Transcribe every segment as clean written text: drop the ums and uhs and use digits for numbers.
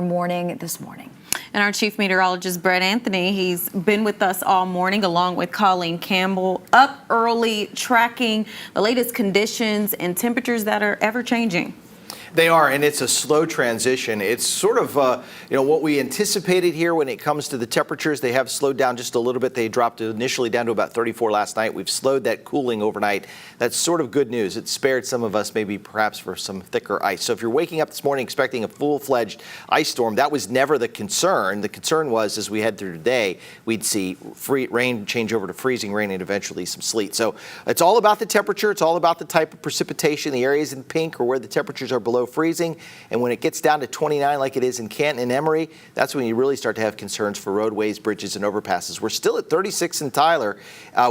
Morning this morning. And our chief meteorologist, Brett Anthony, he's been with us all morning along with Colleen Campbell, up early tracking the latest conditions and temperatures that are ever changing. They are, and it's a slow transition. It's sort of, what we anticipated here when it comes to the temperatures. They have slowed down just a little bit. They dropped initially down to about 34 last night. We've slowed that cooling overnight. That's sort of good news. It spared some of us maybe perhaps for some thicker ice. So if you're waking up this morning expecting a full-fledged ice storm, that was never the concern. The concern was as we head through today, we'd see rain change over to freezing rain and eventually some sleet. So it's all about the temperature. It's all about the type of precipitation. The areas in pink are where the temperatures are below freezing, and when it gets down to 29 like it is in Canton and Emory, that's when you really start to have concerns for roadways, bridges, and overpasses. We're still at 36 in Tyler.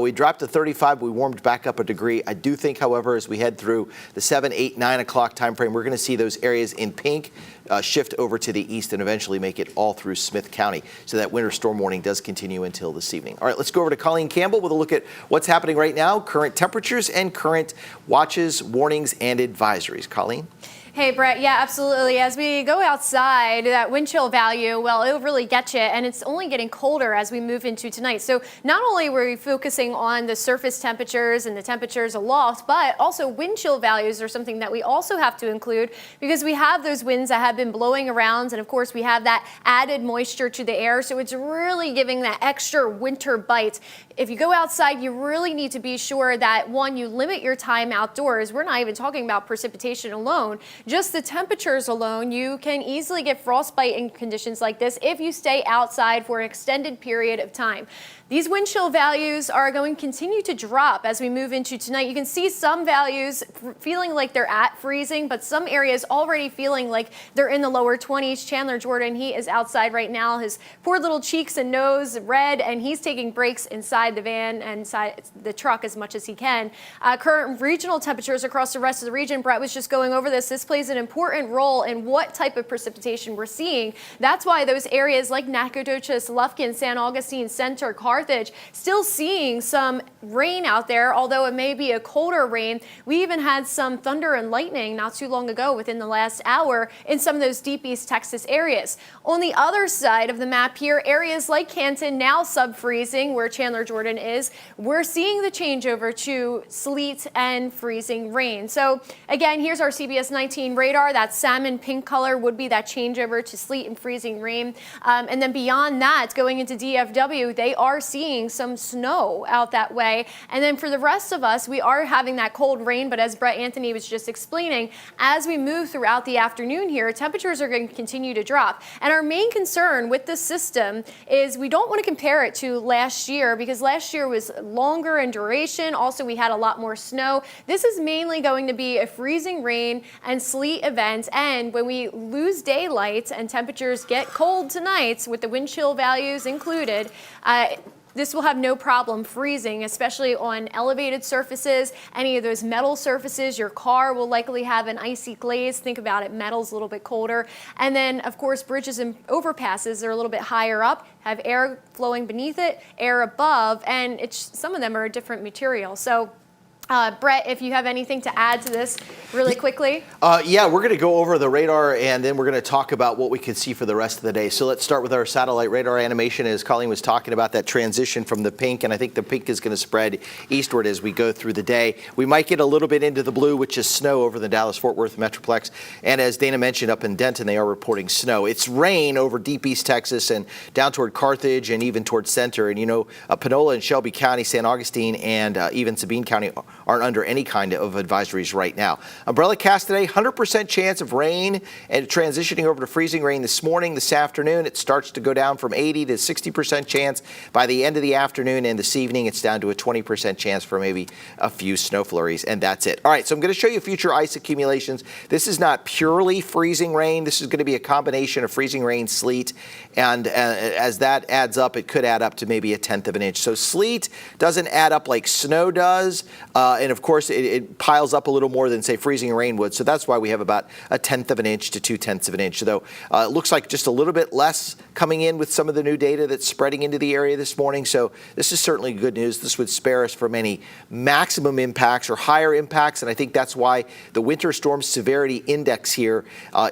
We dropped to 35. We warmed back up a degree. I do think, however, as we head through the 7, 8, 9 o'clock time frame, we're going to see those areas in pink shift over to the east and eventually make it all through Smith County. So that winter storm warning does continue until this evening. All right, let's go over to Colleen Campbell with a look at what's happening right now, current temperatures and current watches, warnings, and advisories. Colleen? Hey, Brett. Yeah, absolutely. As we go outside, that wind chill value, well, it'll really get you, and it's only getting colder as we move into tonight. So not only were we focusing on the surface temperatures and the temperatures aloft, but also wind chill values are something that we also have to include because we have those winds that have been blowing around, and of course we have that added moisture to the air, so it's really giving that extra winter bite. If you go outside, you really need to be sure that, one, you limit your time outdoors. We're not even talking about precipitation alone. Just the temperatures alone, you can easily get frostbite in conditions like this if you stay outside for an extended period of time. These wind chill values are going to continue to drop as we move into tonight. You can see some values feeling like they're at freezing, but some areas already feeling like they're in the lower 20s. Chandler Jordan, he is outside right now. His poor little cheeks and nose red, and he's taking breaks inside the van and inside the truck as much as he can. Current regional temperatures across the rest of the region, Brett was just going over this. This plays an important role in what type of precipitation we're seeing. That's why those areas like Nacogdoches, Lufkin, San Augustine, Center, Carthage, still seeing some rain out there, although it may be a colder rain. We even had some thunder and lightning not too long ago within the last hour in some of those deep East Texas areas. On the other side of the map here, areas like Canton now sub-freezing, where Chandler Jordan is, we're seeing the changeover to sleet and freezing rain. So again, here's our CBS 19 radar. That salmon pink color would be that changeover to sleet and freezing rain. And then beyond that, going into DFW, they are seeing some snow out that way. And then for the rest of us, we are having that cold rain, but as Brett Anthony was just explaining, as we move throughout the afternoon here, temperatures are going to continue to drop. And our main concern with this system is we don't want to compare it to last year because last year was longer in duration. Also, we had a lot more snow. This is mainly going to be a freezing rain and sleet event. And when we lose daylight and temperatures get cold tonight with the wind chill values included, this will have no problem freezing, especially on elevated surfaces, any of those metal surfaces. Your car will likely have an icy glaze. Think about it, metal's a little bit colder. And then, of course, bridges and overpasses are a little bit higher up, have air flowing beneath it, air above, and some of them are a different material. So Brett, if you have anything to add to this really quickly. Yeah, we're going to go over the radar and then we're going to talk about what we can see for the rest of the day. So let's start with our satellite radar animation as Colleen was talking about that transition from the pink, and I think the pink is going to spread eastward as we go through the day. We might get a little bit into the blue, which is snow over the Dallas-Fort Worth Metroplex. And as Dana mentioned, up in Denton, they are reporting snow. It's rain over deep East Texas and down toward Carthage and even toward Center. And, Panola and Shelby County, San Augustine, and even Sabine County aren't under any kind of advisories right now. Umbrella cast today, 100% chance of rain and transitioning over to freezing rain this morning. This afternoon, it starts to go down from 80 to 60% chance. By the end of the afternoon and this evening, it's down to a 20% chance for maybe a few snow flurries, and that's it. All right, so I'm going to show you future ice accumulations. This is not purely freezing rain. This is going to be a combination of freezing rain, sleet, and as that adds up, it could add up to maybe 1/10 of an inch. So sleet doesn't add up like snow does. and of course it piles up a little more than say freezing rain would. So that's why we have about 1/10 of an inch to 2/10 of an inch. Though it looks like just a little bit less coming in with some of the new data that's spreading into the area this morning. So this is certainly good news. This would spare us from any maximum impacts or higher impacts, and I think that's why the winter storm severity index here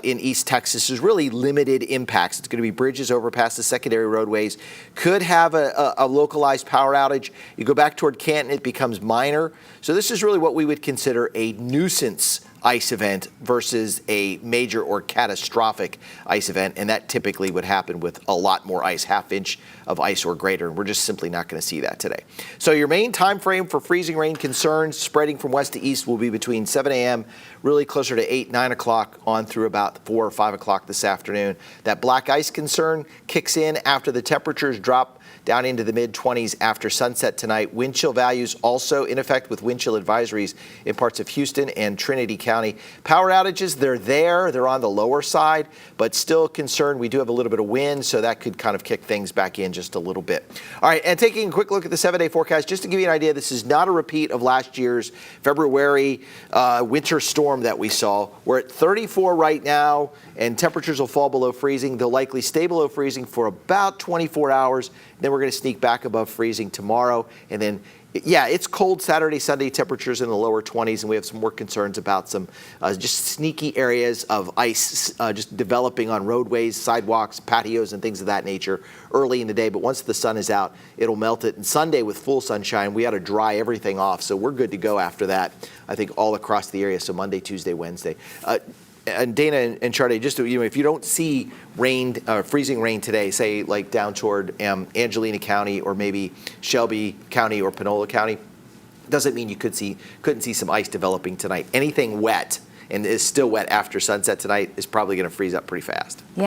in East Texas is really limited impacts. It's going to be bridges, overpasses, secondary roadways. Could have a localized power outage. You go back toward Canton, it becomes minor. So this is really what we would consider a nuisance ice event versus a major or catastrophic ice event, and that typically would happen with a lot more ice, half-inch of ice or greater, and we're just simply not going to see that today. So your main time frame for freezing rain concerns spreading from west to east will be between 7 a.m., really closer to 8, 9 o'clock on through about 4 or 5 o'clock this afternoon. That black ice concern kicks in after the temperatures drop down into the mid-20s after sunset tonight. Wind chill values also in effect with wind chill advisories in parts of Houston and Trinity County. Power outages, they're on the lower side, but still concerned. We do have a little bit of wind, so that could kind of kick things back in just a little bit. All right, and taking a quick look at the 7-day forecast, just to give you an idea, this is not a repeat of last year's February winter storm that we saw. We're at 34 right now, and temperatures will fall below freezing. They'll likely stay below freezing for about 24 hours. Then we're going to sneak back above freezing tomorrow. And then, yeah, it's cold Saturday, Sunday, temperatures in the lower 20s. And we have some more concerns about some just sneaky areas of ice just developing on roadways, sidewalks, patios, and things of that nature early in the day. But once the sun is out, it'll melt it. And Sunday with full sunshine, we ought to dry everything off. So we're good to go after that, I think, all across the area. So Monday, Tuesday, Wednesday. And Dana and Charday, just to, if you don't see rain, freezing rain today, say like down toward Angelina County or maybe Shelby County or Panola County, doesn't mean you couldn't see some ice developing tonight. Anything wet and is still wet after sunset tonight is probably going to freeze up pretty fast. Yeah.